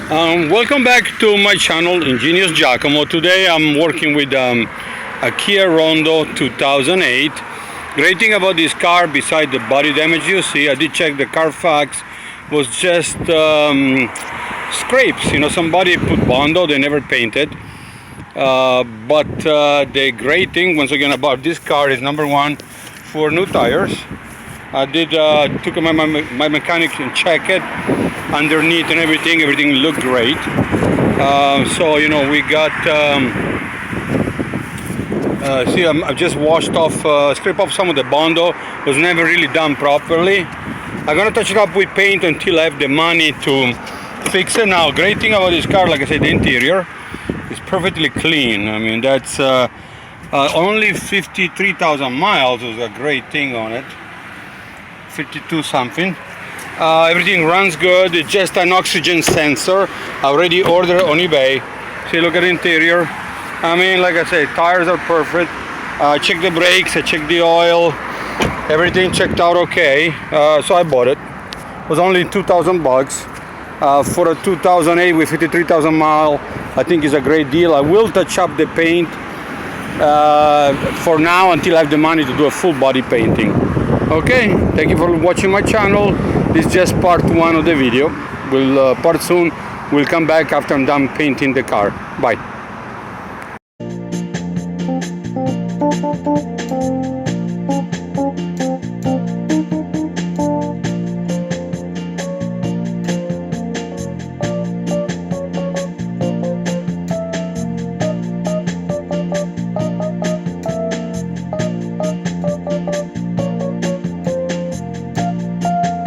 Welcome back to my channel, Ingenious Giacomo. Today I'm working with a Kia Ronda 2008. Great thing about this car, beside the body damage you see, I did check the Carfax, was just scrapes. You know, somebody put Bondo, they never painted. But the great thing, once again, about this car is, number one, 4 new tires. I did took my mechanic and check it underneath and everything looked great. So you know, we got see, I've just washed off, scrape off some of the Bondo. Was never really done properly. I'm gonna touch it up with paint until I have the money to fix it. Now, great thing about this car, like I said, the interior is perfectly clean. I mean, that's only 53,000 miles was a great thing on it. 52 something. Everything runs good. It's just an oxygen sensor. I already ordered on eBay. See, look at the interior. I mean, like I say, tires are perfect. I checked the brakes, I checked the oil, everything checked out okay. So I bought it. It was only 2,000 bucks for a 2008 with 53,000 mile. I think it's a great deal. I will touch up the paint for now until I have the money to do a full body painting. Okay, thank you for watching my channel. This is just part 1 of the video. We'll part soon. We'll come back after I'm done painting the car. Bye.